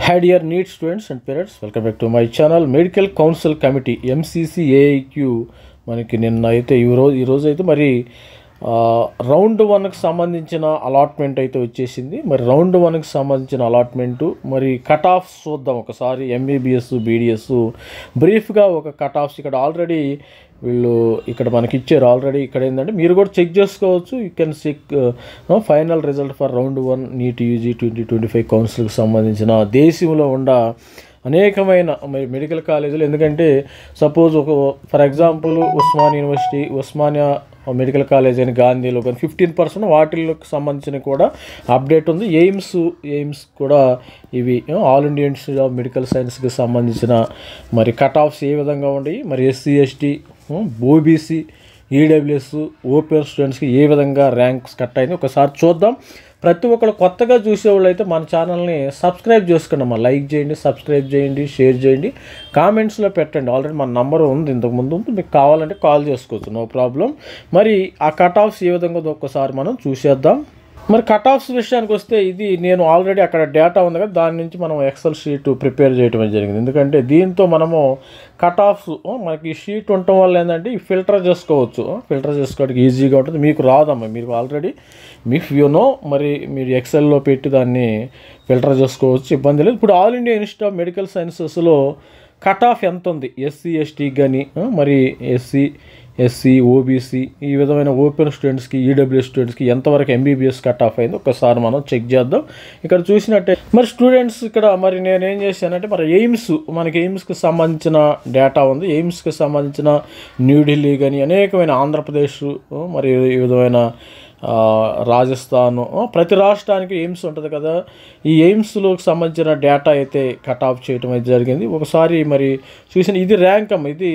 Hi dear NEET students and parents, welcome back to my channel. Medical Council Committee MCCAIQ మనకి నిన్న అయితే ఈ రోజు అయితే మరి రౌండ్ 1కి సంబంధించిన అలాట్మెంట్ అయితే వచ్చేసింది. మరి రౌండ్ 1కి సంబంధించిన అలాట్మెంటు మరి కట్ ఆఫ్స్ చూద్దాం ఒకసారి. MBBS BDS బ్రీఫ్గా ఒక కట్ ఆఫ్స్ ఇక్కడ ఆల్రెడీ వీళ్ళు ఇక్కడ మనకి ఇచ్చారు. ఆల్రెడీ ఇక్కడ ఏంటంటే మీరు కూడా చెక్ చేసుకోవచ్చు. You can check final result for round 1 NEET UG 2025 కౌన్సిల్కి సంబంధించిన దేశంలో ఉన్న అనేకమైన మెడికల్ కాలేజీలు. ఎందుకంటే సపోజ్ ఒక for example Osmania university, Osmania medical college అని గాంధీలో కానీ 15% వాటికి సంబంధించిన కూడా అప్డేట్ ఉంది. ఎయిమ్స్ కూడా ఇవి all India institute of medical సైన్స్కి సంబంధించిన మరి కట్ ఆఫ్స్ ఏ విధంగా ఉన్నాయి, మరి SC ST OBC EWS open స్టూడెంట్స్కి ఏ విధంగా ర్యాంక్స్ కట్ అయింది ఒకసారి చూద్దాం. ప్రతి ఒక్కరు కొత్తగా చూసేవాళ్ళు అయితే మన ఛానల్ని సబ్స్క్రైబ్ చేసుకోండి అమ్మా. లైక్ చేయండి, సబ్స్క్రైబ్ చేయండి, షేర్ చేయండి, కామెంట్స్లో పెట్టండి. ఆల్రెడీ మన నంబర్ ఉంది, ఇంతకుముందు మీకు కావాలంటే కాల్ చేసుకోవచ్చు, నో ప్రాబ్లం. మరి ఆ కట్ ఆఫ్స్ ఏ విధంగా ఒక్కసారి మనం చూసేద్దాం. మరి కట్ ఆఫ్స్ విషయానికి వస్తే ఇది నేను ఆల్రెడీ అక్కడ డేటా ఉంది కదా, దాని నుంచి మనం ఎక్సెల్ షీట్ ప్రిపేర్ చేయడం జరిగింది. ఎందుకంటే దీంతో మనము కట్ ఆఫ్స్ మనకి షీట్ ఉండటం వల్ల ఏంటంటే ఈ ఫిల్టర్ చేసుకోవచ్చు. ఫిల్టర్ చేసుకోవడానికి ఈజీగా ఉంటుంది. మీకు రాదమ్మా, మీరు ఆల్రెడీ మీకు మరి మీరు ఎక్సెల్లో పెట్టి దాన్ని ఫిల్టర్ చేసుకోవచ్చు, ఇబ్బంది లేదు. ఇప్పుడు all India institute of medical సైన్సెస్లో కట్ ఆఫ్ ఎంత ఉంది SC ST కానీ మరి SC OBC ఈ విధమైన ఓపెన్ స్టూడెంట్స్కి EWS స్టూడెంట్స్కి ఎంతవరకు MBBS కట్ ఆఫ్ అయింది ఒకసారి మనం చెక్ చేద్దాం. ఇక్కడ చూసినట్టే మరి స్టూడెంట్స్ ఇక్కడ మరి నేనేం చేశానంటే మరి మనకి ఎయిమ్స్కి సంబంధించిన డేటా ఉంది. ఎయిమ్స్కి సంబంధించిన న్యూఢిల్లీ కానీ అనేకమైన ఆంధ్రప్రదేశ్ మరి ఈ విధమైన రాజస్థాన్ ప్రతి రాష్ట్రానికి ఎయిమ్స్ ఉంటుంది కదా. ఈ ఎయిమ్స్లోకి సంబంధించిన డేటా అయితే కట్ ఆఫ్ చేయడం అయితే జరిగింది. ఒకసారి మరి చూసిన ఇది ర్యాంక్ అమ్మ. ఇది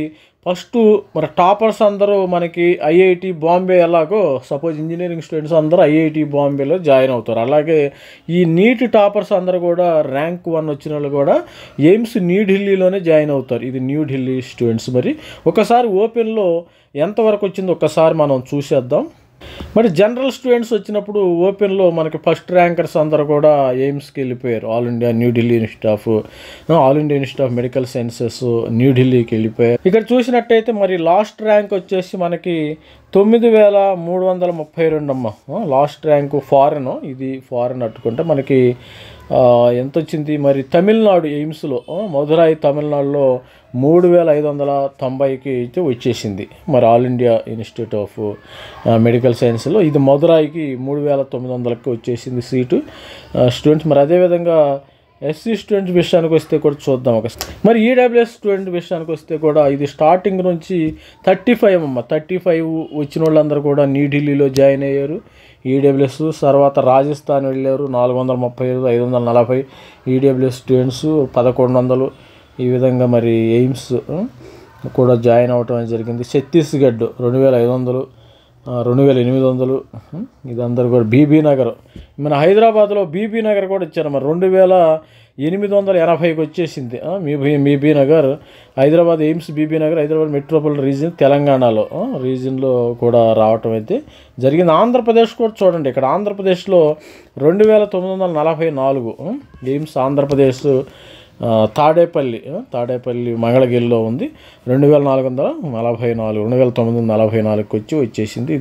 ఫస్ట్ మరి టాపర్స్ అందరూ మనకి IIT బాంబే ఎలాగో సపోజ్ ఇంజనీరింగ్ స్టూడెంట్స్ అందరూ IIT బాంబేలో జాయిన్ అవుతారు. అలాగే ఈ నీట్ టాపర్స్ అందరూ కూడా ర్యాంక్ 1 వచ్చిన వాళ్ళు కూడా ఎయిమ్స్ న్యూఢిల్లీలోనే జాయిన్ అవుతారు. ఇది న్యూఢిల్లీ స్టూడెంట్స్. మరి ఒకసారి ఓపెన్లో ఎంతవరకు వచ్చిందో ఒకసారి మనం చూసేద్దాం. మరి జనరల్ స్టూడెంట్స్ వచ్చినప్పుడు ఓపెన్లో మనకి ఫస్ట్ ర్యాంకర్స్ అందరూ కూడా ఎయిమ్స్కి వెళ్ళిపోయారు. All India institute of medical sciences న్యూఢిల్లీకి వెళ్ళిపోయారు. ఇక్కడ చూసినట్టయితే మరి లాస్ట్ ర్యాంక్ వచ్చేసి మనకి 9332 అమ్మ. లాస్ట్ ర్యాంకు ఫారెన్, ఇది ఫారెన్ అట్టుకుంటే మనకి ఎంత వచ్చింది మరి తమిళనాడు ఎయిమ్స్లో మధురై తమిళనాడులో 3590కి అయితే వచ్చేసింది. మరి all India institute of medical సైన్స్లో ఇది మధురైకి 3900కి వచ్చేసింది సీటు స్టూడెంట్స్. మరి అదేవిధంగా SC స్టూడెంట్స్ విషయానికి వస్తే కూడా చూద్దాం ఒకసారి. మరి EWS స్టూడెంట్ విషయానికి వస్తే కూడా ఇది స్టార్టింగ్ నుంచి 35 అమ్మ. 35 వచ్చిన వాళ్ళందరూ కూడా న్యూఢిల్లీలో జాయిన్ అయ్యారు. EWS తర్వాత రాజస్థాన్ వెళ్ళారు 435, 540 EWS స్టూడెంట్స్ 1100 ఈ విధంగా మరి ఎయిమ్స్ కూడా జాయిన్ అవ్వటం జరిగింది. ఛత్తీస్గఢ్ 2500, 2800 ఇదందరూ కూడా. BB నగర్ మన హైదరాబాద్లో BB నగర్ కూడా ఇచ్చారు. మరి 2880కి వచ్చేసింది. BB Nagar Hyderabad AIIMS BB Nagar Hyderabad metropolitan region తెలంగాణలో రీజియన్లో కూడా రావటం అయితే జరిగింది. ఆంధ్రప్రదేశ్ కూడా చూడండి, ఇక్కడ ఆంధ్రప్రదేశ్లో 2944 ఎయిమ్స్ ఆంధ్రప్రదేశ్ తాడేపల్లి మంగళగిరిలో ఉంది. 2944కి వచ్చేసింది.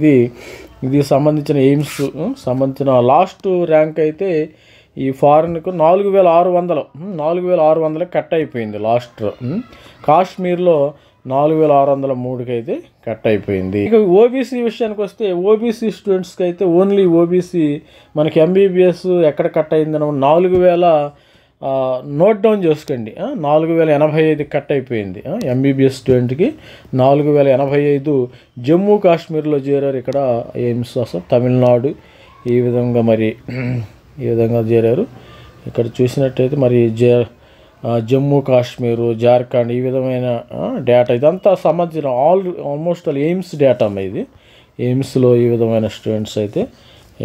ఇది సంబంధించిన ఎయిమ్స్ సంబంధించిన లాస్ట్ ర్యాంక్ అయితే ఈ ఫారెన్కు 4600కి కట్ అయిపోయింది. లాస్ట్ కాశ్మీర్లో 4603కి అయితే కట్ అయిపోయింది. ఇక OBC విషయానికి వస్తే OBC స్టూడెంట్స్కి అయితే ఓన్లీ OBC మనకి MBBS ఎక్కడ కట్ అయిందని 4000 నోట్ డౌన్ చేసుకోండి. 4085 కట్ అయిపోయింది. MBBS స్టూడెంట్కి 4085 జమ్మూ కాశ్మీర్లో చేరారు. ఇక్కడ ఎయిమ్స్ అసలు తమిళనాడు ఈ విధంగా మరి ఈ విధంగా చేరారు. ఇక్కడ చూసినట్టయితే మరి జమ్మూ కాశ్మీరు, జార్ఖండ్ ఈ విధమైన డేటా ఇదంతా సంబంధించిన ఆల్మోస్ట్ ఎయిమ్స్ డేటా ఇది. ఎయిమ్స్లో ఈ విధమైన స్టూడెంట్స్ అయితే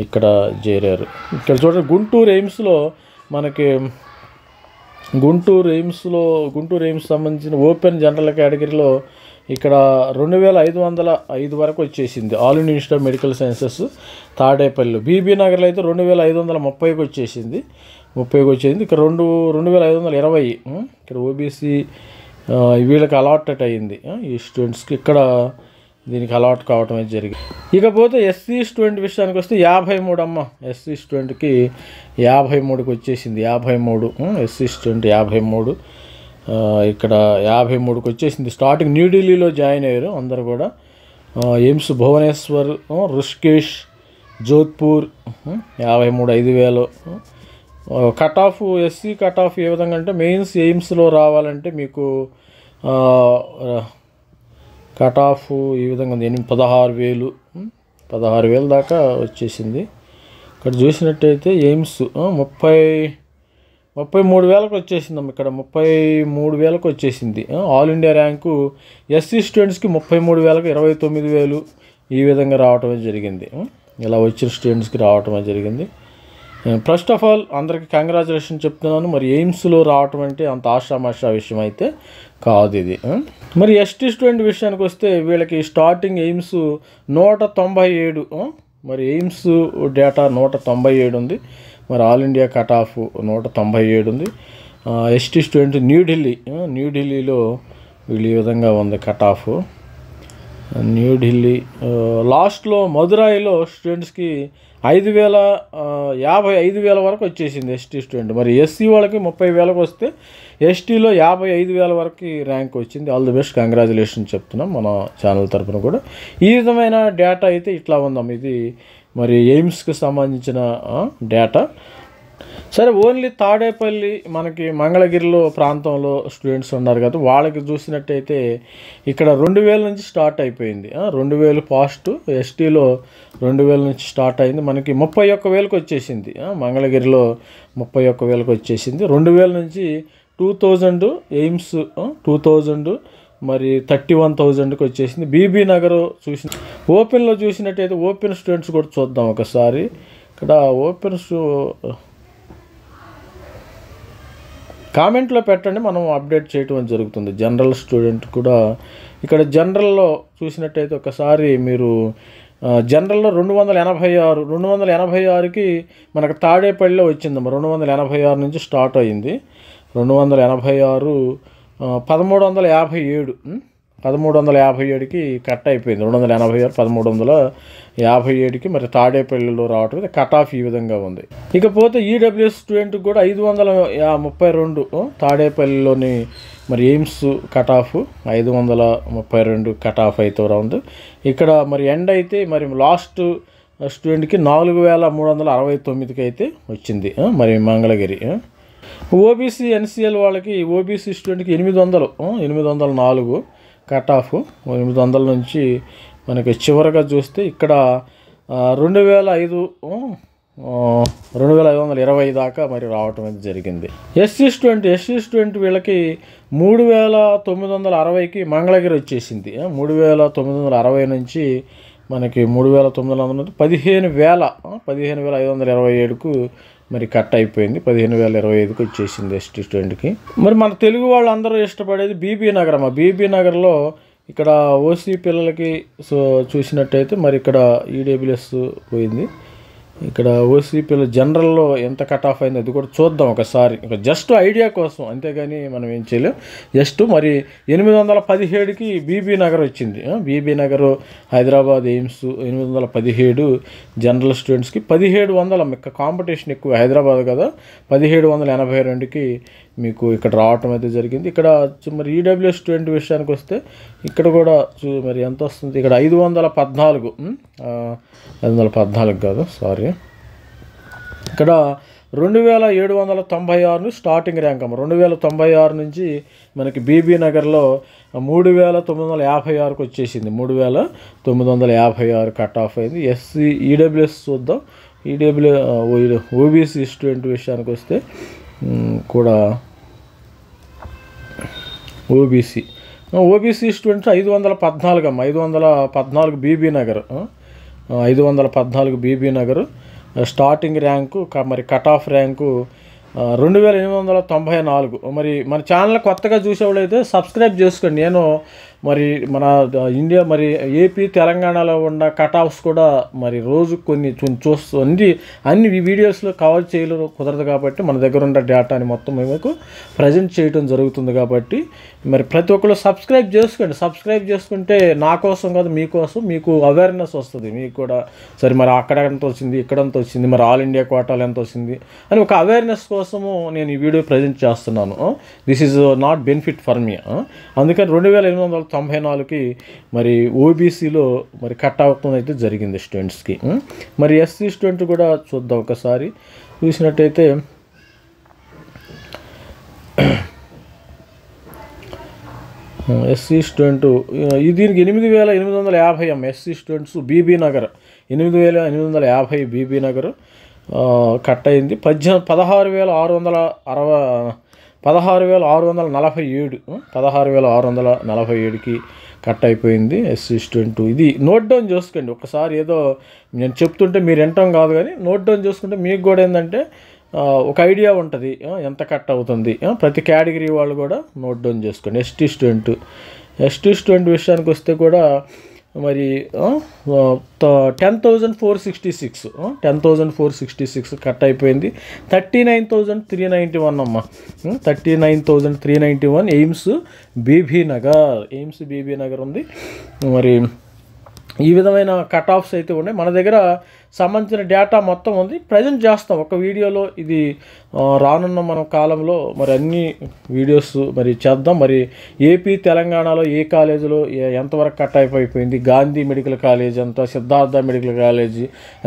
ఇక్కడ చేరారు. ఇక్కడ చూడండి గుంటూరు ఎయిమ్స్లో మనకి గుంటూరు ఎయిమ్స్ సంబంధించిన ఓపెన్ జనరల్ కేటగిరీలో ఇక్కడ 2505 వరకు వచ్చేసింది. All India institute of medical sciences Tadepalli. BB నగర్లో అయితే 2530కి వచ్చేసింది. 30కి వచ్చేసింది. ఇక్కడ 2520 ఇక్కడ ఓబీసీ వీళ్ళకి అలాటెడ్ అయ్యింది. ఈ స్టూడెంట్స్కి ఇక్కడ దీనికి అలాట్ కావటం అయితే జరిగింది. ఇకపోతే ఎస్సీ స్టూడెంట్ విషయానికి వస్తే 53 అమ్మ, ఎస్సీ స్టూడెంట్కి 53కి వచ్చేసింది. 53 ఎస్సీ స్టూడెంట్ 53 ఇక్కడ 53కి వచ్చేసింది. స్టార్టింగ్ న్యూఢిల్లీలో జాయిన్ అయ్యారు అందరు కూడా. AIIMS Bhubaneswar, Rishikesh, Jodhpur 53 5000. Cut off SC cut off ఏ విధంగా అంటే మెయిన్స్ ఎయిమ్స్లో రావాలంటే మీకు కట్ ఆఫ్ ఈ విధంగా ఉంది. 16,000 దాకా వచ్చేసింది. ఇక్కడ చూసినట్టయితే ఎయిమ్స్ 33,000కి వచ్చేసిందమ్మ. ఇక్కడ 33,000కి వచ్చేసింది. ఆల్ ఇండియా ర్యాంకు ఎస్సీ స్టూడెంట్స్కి 33,000కి 29,000 ఈ విధంగా రావటమే జరిగింది. ఇలా వచ్చిన స్టూడెంట్స్కి రావటమే జరిగింది. ఫస్ట్ ఆఫ్ ఆల్ అందరికీ కంగ్రాచులేషన్ చెప్తున్నాను. మరి ఎయిమ్స్లో రావటం అంటే అంత ఆషామాషా విషయం అయితే కాదు ఇది. మరి ఎస్టీ స్టూడెంట్ విషయానికి వస్తే వీళ్ళకి స్టార్టింగ్ ఎయిమ్స్ 197. మరి ఎయిమ్స్ డేటా 197 ఉంది. మరి ఆల్ ఇండియా కట్ ఆఫ్ 197 ఉంది. ఎస్టీ స్టూడెంట్ న్యూఢిల్లీలో వీళ్ళు ఈ విధంగా ఉంది కట్ ఆఫ్. న్యూఢిల్లీ లాస్ట్లో మదురాయిలో స్టూడెంట్స్కి 55,000 వరకు వచ్చేసింది ఎస్టీ స్టూడెంట్. మరి ఎస్సీ వాళ్ళకి 30,000కి వస్తే ఎస్టీలో 55,000 వరకు ర్యాంక్ వచ్చింది. ఆల్ ది బెస్ట్, కంగ్రాచులేషన్ చెప్తున్నాం మన ఛానల్ తరఫున కూడా. ఈ విధమైన డేటా అయితే ఇట్లా ఉందాం. ఇది మరి ఎయిమ్స్కి సంబంధించిన డేటా. సరే, ఓన్లీ తాడేపల్లి మనకి మంగళగిరిలో ప్రాంతంలో స్టూడెంట్స్ ఉన్నారు కదా, వాళ్ళకి చూసినట్టయితే ఇక్కడ 2,000 నుంచి స్టార్ట్ అయిపోయింది. 2,000 పాస్ట్ ఎస్టీలో 2,000 నుంచి స్టార్ట్ అయింది. మనకి 31,000కి వచ్చేసింది. మంగళగిరిలో 31,000కి వచ్చేసింది. 2,000 నుంచి 2,000 ఎయిమ్స్ 2,000 మరి 31,000కి వచ్చేసింది. బీబీ నగర్ ఓపెన్లో చూసినట్టయితే ఓపెన్ స్టూడెంట్స్ కూడా చూద్దాం ఒకసారి. ఇక్కడ ఓపెన్ కామెంట్లో పెట్టండి, మనం అప్డేట్ చేయటం జరుగుతుంది. జనరల్ స్టూడెంట్ కూడా ఇక్కడ జనరల్లో చూసినట్టయితే ఒకసారి మీరు జనరల్లో 286కి మనకు తాడేపల్లిలో వచ్చిందమ్మ. 286 నుంచి స్టార్ట్ అయ్యింది. 286 1357కి కట్ అయిపోయింది. 286 1357కి మరి తాడేపల్లిలో రావటం కట్ ఆఫ్ ఈ విధంగా ఉంది. ఇకపోతే ఈడబ్ల్యూఎస్ స్టూడెంట్ కూడా 532 తాడేపల్లిలోని మరి AIIMS cut of 532 cut off అయితే ఉంది. ఇక్కడ మరి ఎండ్ అయితే మరి లాస్ట్ స్టూడెంట్కి 4,369కి అయితే వచ్చింది మరి మంగళగిరి. ఓబీసీ ఎన్సీఎల్ వాళ్ళకి ఓబీసీ స్టూడెంట్కి 804 కట్ ఆఫ్. 800 నుంచి మనకి చివరగా చూస్తే ఇక్కడ 2,520 దాకా మరి రావటం అనేది జరిగింది. ఎస్సీ స్టూడెంట్ వీళ్ళకి 3,960కి మంగళగిరి వచ్చేసింది. 3,960 నుంచి మనకి 3,900 15,527కు మరి కట్ అయిపోయింది. 15,025కి వచ్చేసింది ఎస్టీ స్టూడెంట్కి. మరి మన తెలుగు వాళ్ళందరూ ఇష్టపడేది బీబీ నగర్ అమ్మ. బీబీ నగర్లో ఇక్కడ ఓసీ పిల్లలకి చూసినట్టయితే మరి ఇక్కడ ఈడబ్ల్యూఎస్ పోయింది. ఇక్కడ ఓసీ పిల్లలు జనరల్లో ఎంత కట్ ఆఫ్ అయింది అది కూడా చూద్దాం ఒకసారి, జస్ట్ ఐడియా కోసం, అంతేగాని మనం ఏం చేయలేం. జస్ట్ మరి 817కి బీబీ నగర్ వచ్చింది. బీబీ నగర్ హైదరాబాద్ ఎయిమ్స్ 817 జనరల్ స్టూడెంట్స్కి. 1700 మీకు కాంపిటీషన్ ఎక్కువ, హైదరాబాద్ కదా, 1782కి మీకు ఇక్కడ రావటం అయితే జరిగింది. ఇక్కడ మరి ఈడబ్ల్యూఎస్ స్టూడెంట్ విషయానికి వస్తే ఇక్కడ కూడా మరి ఎంత వస్తుంది, ఇక్కడ 514 కాదు సారీ, ఇక్కడ 2,796 స్టార్టింగ్ ర్యాంక్ అమ్మ. 2,096 నుంచి మనకి బీబీ నగర్లో 3,956కి వచ్చేసింది. 3,956 కట్ ఆఫ్ అయింది. ఎస్సీ ఈడబ్ల్యూఎస్ చూద్దాం. ఓబీసీ స్టూడెంట్ విషయానికి వస్తే కూడా ఓబీసీ స్టూడెంట్స్ 514 అమ్మ. 514 Bibinagar, 514 Bibinagar starting rank. మరి కట్ ఆఫ్ ర్యాంకు 2,894. మరి మన ఛానల్ కొత్తగా చూసేవాళ్ళైతే సబ్స్క్రైబ్ చేసుకోండి. నేను మరి మన ఇండియా మరి ఏపీ తెలంగాణలో ఉన్న కట్ ఆఫ్స్ కూడా మరి రోజు కొన్ని చూస్తూ అన్ని వీడియోస్లో కవర్ చేయడం కుదరదు కాబట్టి మన దగ్గర ఉన్న డేటాని మొత్తం మీకు ప్రజెంట్ చేయడం జరుగుతుంది కాబట్టి మరి ప్రతి ఒక్కరు సబ్స్క్రైబ్ చేసుకోండి. సబ్స్క్రైబ్ చేసుకుంటే నా కోసం కాదు మీకోసం, మీకు అవేర్నెస్ వస్తుంది. మీకు కూడా సరే మరి అక్కడ ఎంత వచ్చింది, ఇక్కడ ఎంత వచ్చింది, మరి ఆల్ ఇండియా కోటాలు ఎంత వచ్చింది అని ఒక అవేర్నెస్ కోసము నేను ఈ వీడియో ప్రజెంట్ చేస్తున్నాను. This is not benefit for me. అందుకని 2894కి మరి ఓబీసీలో మరి కట్ అవుతుంది అయితే జరిగింది స్టూడెంట్స్కి. మరి ఎస్సీ స్టూడెంట్ కూడా చూద్దాం ఒకసారి. చూసినట్టయితే ఎస్సీ స్టూడెంట్ దీనికి 8850 SC students Bibinagar 8850 Bibinagar cut అయింది. 16,647కి కట్ అయిపోయింది ఎస్సీ స్టూడెంట్. ఇది నోట్ డౌన్ చేసుకోండి ఒకసారి. ఏదో నేను చెప్తుంటే మీరు వింటాం కాదు, కానీ నోట్ డౌన్ చేసుకుంటే మీకు కూడా ఏంటంటే ఒక ఐడియా ఉంటుంది ఎంత కట్ అవుతుంది. ప్రతి కేటగిరీ వాళ్ళు కూడా నోట్ డౌన్ చేసుకోండి. ఎస్టీ స్టూడెంట్ విషయానికి వస్తే కూడా మరి 10,466 కట్ అయిపోయింది. 39,391 అమ్మ, 39,391 ఎయిమ్స్ బీబీ నగర్ ఉంది. మరి ఈ విధమైన కట్ ఆఫ్స్ అయితే ఉన్నాయి. మన దగ్గర సంబంధించిన డేటా మొత్తం ఉంది, ప్రజెంట్ చేస్తాం ఒక వీడియోలో. ఇది రానున్న మన కాలంలో మరి అన్ని వీడియోస్ మరి చేద్దాం. మరి ఏపీ తెలంగాణలో ఏ కాలేజీలో ఎంతవరకు కట్ అయిపోయింది, గాంధీ మెడికల్ కాలేజ్ ఎంత, Siddhartha medical college,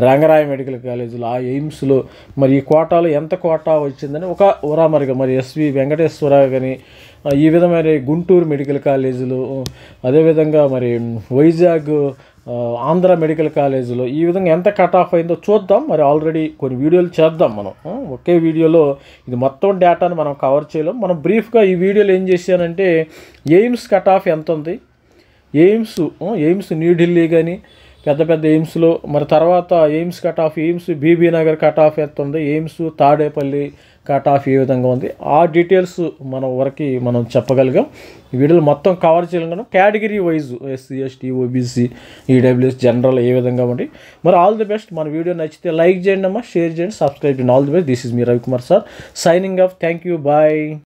Rangaraya medical కాలేజీలో, ఆ ఎయిమ్స్లో మరి ఈ కోటాలో ఎంత కోటా వచ్చిందని ఒక ఉరామరిగా మరి ఎస్వి వెంకటేశ్వర కానీ ఈ విధమైన గుంటూరు మెడికల్ కాలేజీలు, అదేవిధంగా మరి వైజాగ్ ఆంధ్ర మెడికల్ కాలేజీలో ఈ విధంగా ఎంత కట్ ఆఫ్ అయిందో చూద్దాం. మరి ఆల్రెడీ కొన్ని వీడియోలు చేద్దాం మనం. ఒకే వీడియోలో ఇది మొత్తం డేటాను మనం కవర్ చేయలేం. మనం బ్రీఫ్గా ఈ వీడియోలో ఏం చేశానంటే ఎయిమ్స్ కట్ ఆఫ్ ఎంత ఉంది, ఎయిమ్స్ న్యూఢిల్లీ కానీ పెద్ద ఎయిమ్స్లో, మరి తర్వాత AIIMS cut off, AIIMS Bibinagar cut off ఎంత ఉంది, ఎయిమ్స్ తాడేపల్లి కట్ ఆఫ్ ఏ విధంగా ఉంది, ఆ డీటెయిల్స్ మనం చెప్పగలిగాం. ఈ వీడియోలో మొత్తం కవర్ చేయగలం. Category wise SC ST OBC EWS general ఏ విధంగా ఉంది. మరి ఆల్ ది బెస్ట్. మన వీడియో నచ్చితే లైక్ చేయండి అమ్మా, షేర్ చేయండి, సబ్స్క్రైబ్ చేయండి. All the best. This is me Ravikumar sir signing off. Thank you, bye.